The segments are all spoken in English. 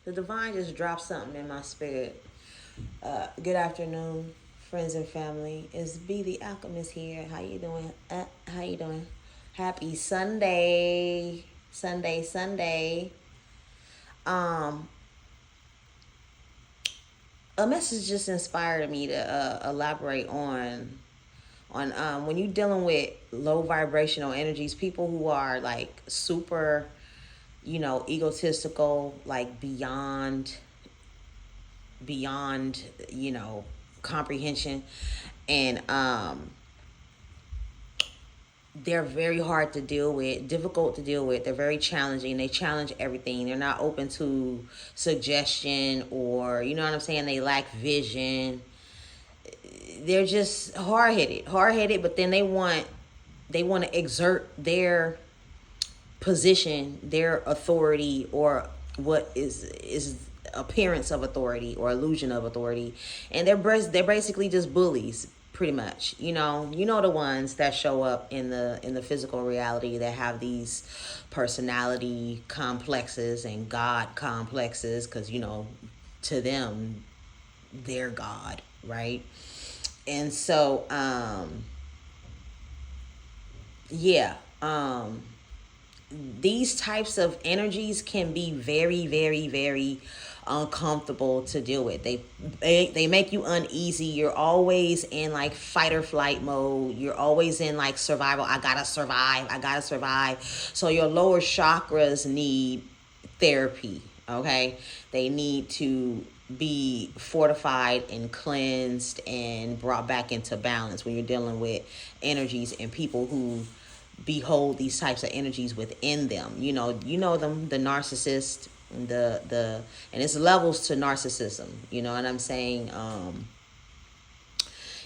The divine just dropped something in my spirit. Good afternoon, friends and family. It's B the Alchemist here. How you doing? How you doing? Happy Sunday. Sunday. Um, a message just inspired me to elaborate on when you're dealing with low vibrational energies, people who are like super, egotistical, like beyond comprehension, and they're very hard to deal with, difficult to deal with. They're very challenging. They challenge everything. They're not open to suggestion, or you know what I'm saying, they lack vision. They're just hard headed, but then they want to exert their position, their authority, or what is appearance of authority or illusion of authority, and they're basically just bullies, pretty much. You know the ones that show up in the physical reality, that have these personality complexes and god complexes, because to them, they're God, right? And so yeah, these types of energies can be very, very, very uncomfortable to deal with. They make you uneasy. You're always in like fight or flight mode. You're always in like survival. I gotta survive. So your lower chakras need therapy. Okay, they need to be fortified and cleansed and brought back into balance when you're dealing with energies and people who behold these types of energies within them. You know them, the narcissist, the and it's levels to narcissism. You know what I'm saying?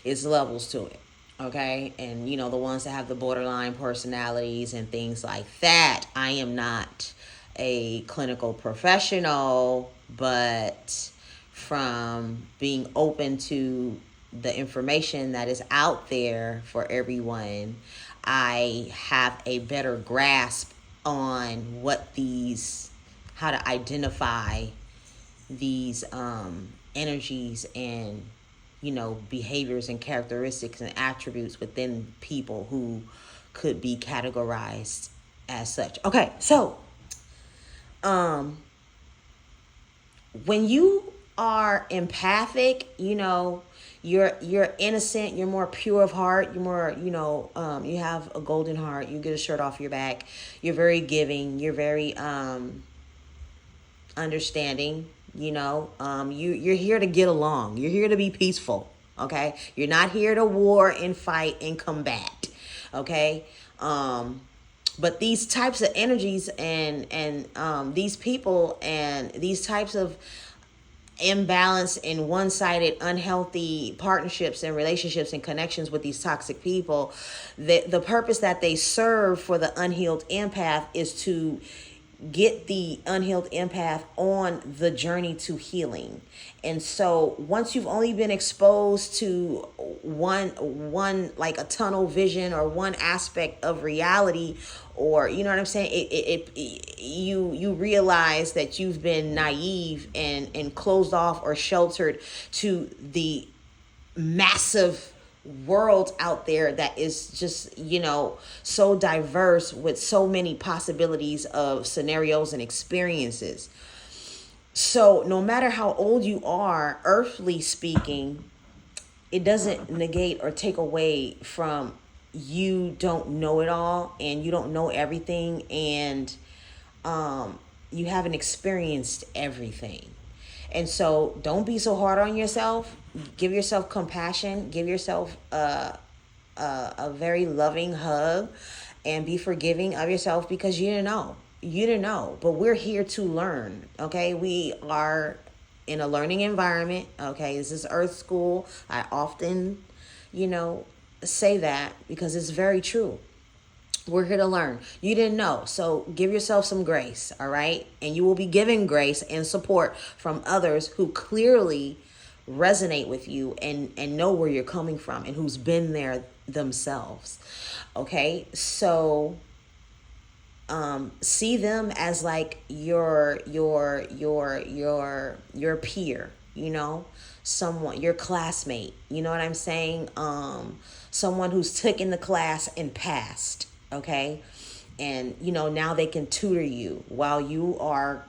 It's levels to it. Okay, and the ones that have the borderline personalities and things like that. I am not a clinical professional, but from being open to the information that is out there for everyone, I have a better grasp on how to identify these energies and behaviors and characteristics and attributes within people who could be categorized as such. Okay, so when you are empathic, you're innocent, you're more pure of heart, you're more, you have a golden heart, you get a shirt off your back, you're very giving, you're very understanding. You're here to get along, you're here to be peaceful. Okay, you're not here to war and fight and combat. Okay. But these types of energies and these people and these types of imbalance and one-sided unhealthy partnerships and relationships and connections with these toxic people, the purpose that they serve for the unhealed empath is to get the unhealed empath on the journey to healing. And so once you've only been exposed to one like a tunnel vision or one aspect of reality, or you know what I'm saying, you realize that you've been naive and closed off or sheltered to the massive world out there that is just so diverse, with so many possibilities of scenarios and experiences. So no matter how old you are, earthly speaking, it doesn't negate or take away from you don't know it all, and you don't know everything, and you haven't experienced everything. And so don't be so hard on yourself. Give yourself compassion. Give yourself a very loving hug, and be forgiving of yourself, because you didn't know. You didn't know. But we're here to learn. Okay, we are in a learning environment. Okay, this is Earth School. I often, say that because it's very true. We're here to learn. You didn't know. So give yourself some grace, all right? And you will be given grace and support from others who clearly resonate with you and know where you're coming from, and who's been there themselves. Okay? So see them as like your peer, you know, someone, your classmate, you know what I'm saying? Someone who's taken the class and passed, okay? And, you know, now they can tutor you while you are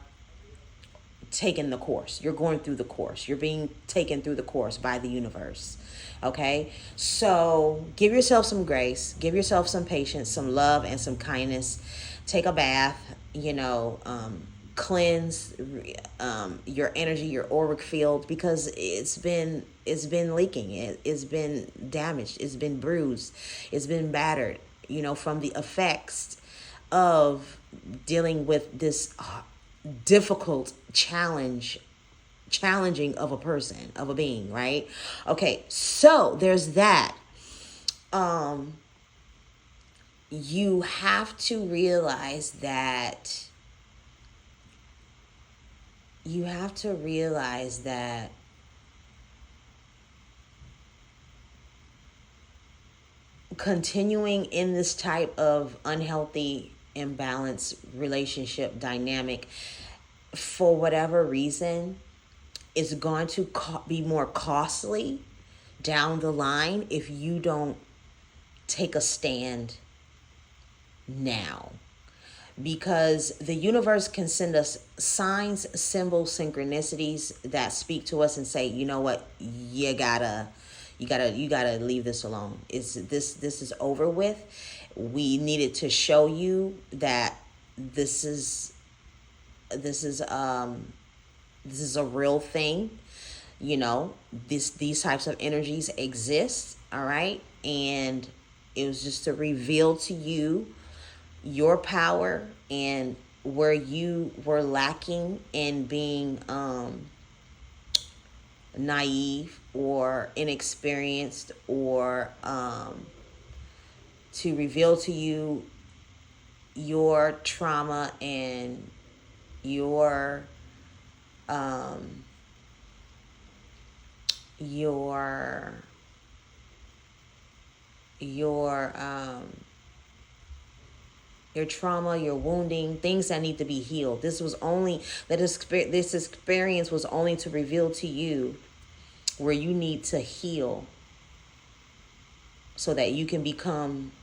taking the course. You're going through the course. You're being taken through the course by the universe. Okay? So give yourself some grace, give yourself some patience, some love, and some kindness. Take a bath, you know, cleanse your energy, your auric field, because it's been leaking. It's been damaged. It's been bruised. It's been battered, you know, from the effects of dealing with this difficult challenging of a person, of a being, right? Okay, so there's that. You have to realize that continuing in this type of unhealthy, imbalanced relationship dynamic for whatever reason is going to be more costly down the line if you don't take a stand now. Because the universe can send us signs, symbols, synchronicities that speak to us and say, you know what, you gotta leave this alone. This is over with. We needed to show you that this is a real thing. You know, these types of energies exist, all right? And it was just to reveal to you your power and where you were lacking in being naive or inexperienced, or to reveal to you your trauma and your trauma, your wounding, things that need to be healed. This experience was only to reveal to you where you need to heal so that you can become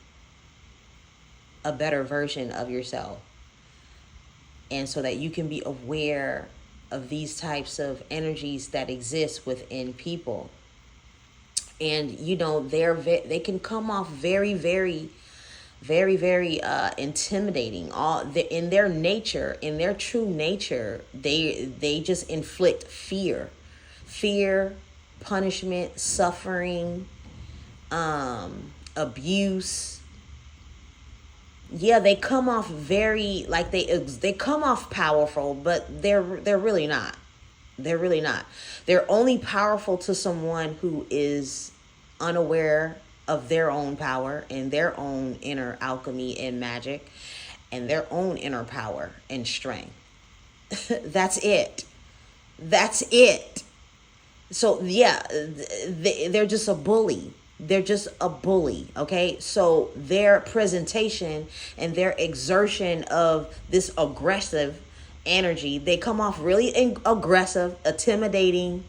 a better version of yourself, and so that you can be aware of these types of energies that exist within people. And you know, they can come off very, very, very, very intimidating. In their nature, in their true nature, they just inflict fear, punishment, suffering, abuse. Yeah, they come off very like they come off powerful, but they're really not. They're really not. They're only powerful to someone who is unaware of their own power and their own inner alchemy and magic and their own inner power and strength. That's it. That's it. So yeah, they're just a bully. They're just a bully, okay? So their presentation and their exertion of this aggressive energy, they come off really aggressive, intimidating,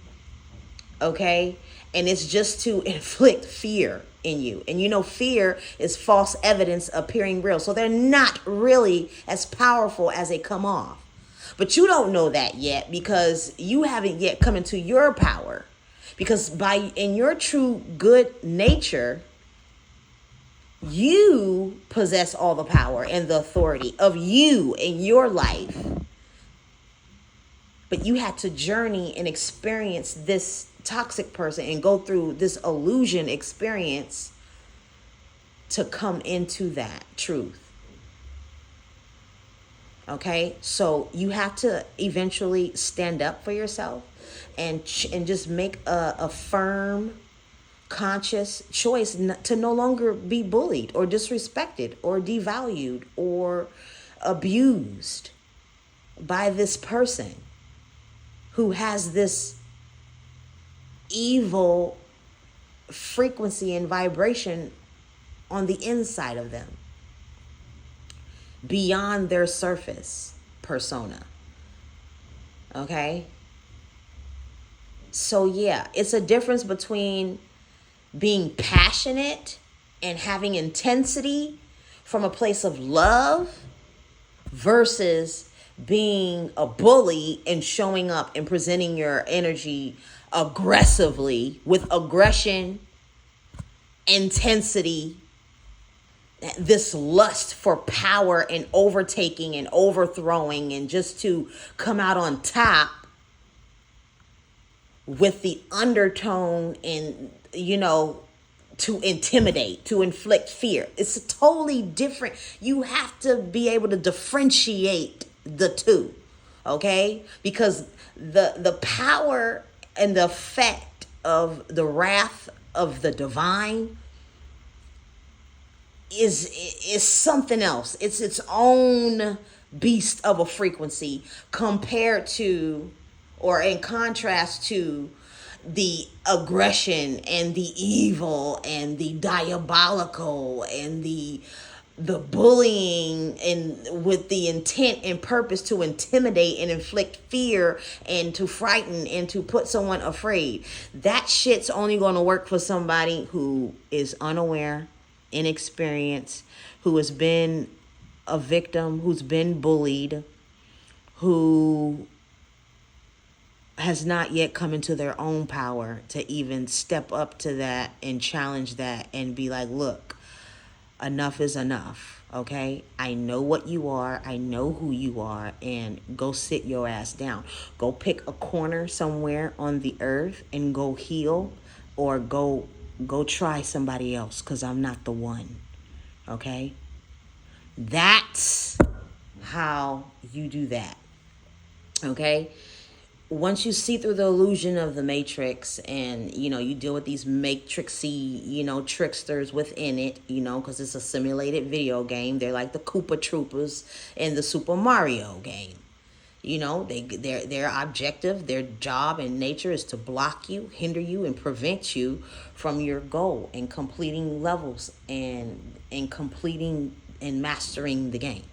okay? And it's just to inflict fear in you. And you know, fear is false evidence appearing real. So they're not really as powerful as they come off. But you don't know that yet because you haven't yet come into your power. Because in your true good nature, you possess all the power and the authority of you in your life. But you had to journey and experience this toxic person and go through this illusion experience to come into that truth. Okay, so you have to eventually stand up for yourself and just make a firm, conscious choice to no longer be bullied or disrespected or devalued or abused by this person who has this evil frequency and vibration on the inside of them. beyond their surface persona. Okay? So yeah, it's a difference between being passionate and having intensity from a place of love versus being a bully and showing up and presenting your energy aggressively with aggression, intensity, this lust for power and overtaking and overthrowing and just to come out on top with the undertone and, to intimidate, to inflict fear. It's totally different. You have to be able to differentiate the two, okay? Because the power and the effect of the wrath of the divine is something else. It's its own beast of a frequency compared to, or in contrast to, the aggression and the evil and the diabolical and the bullying, and with the intent and purpose to intimidate and inflict fear and to frighten and to put someone afraid. That shit's only going to work for somebody who is unaware, inexperienced, who has been a victim, who's been bullied, who has not yet come into their own power to even step up to that and challenge that and be like, look, enough is enough, okay? I know what you are. I know who you are, and go sit your ass down. Go pick a corner somewhere on the earth and go heal, or go try somebody else, because I'm not the one, okay? That's how you do that, okay? Once you see through the illusion of the matrix, and you deal with these matrixy tricksters within it, because it's a simulated video game. They're like the Koopa Troopers in the Super Mario game. Their objective, their job and nature is to block you, hinder you, and prevent you from your goal and completing levels and completing and mastering the game,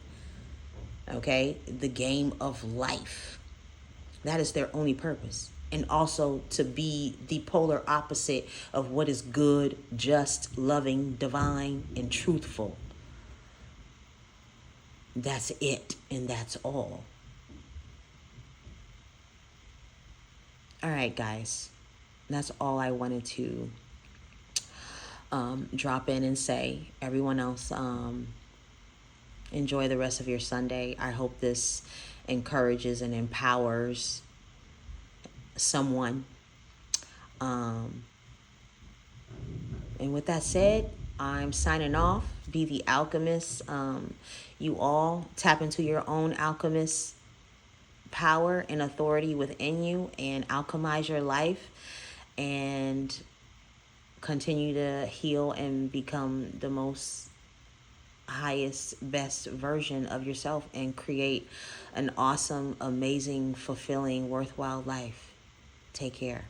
okay? The game of life. That is their only purpose. And also to be the polar opposite of what is good, just, loving, divine, and truthful. That's it, and that's all. All right, guys. That's all I wanted to drop in and say. Everyone else, enjoy the rest of your Sunday. I hope this encourages and empowers someone. And with that said, I'm signing off. Be the alchemist. You all tap into your own alchemist power and authority within you and alchemize your life and continue to heal and become the most highest, best version of yourself and create an awesome, amazing, fulfilling, worthwhile life. Take care.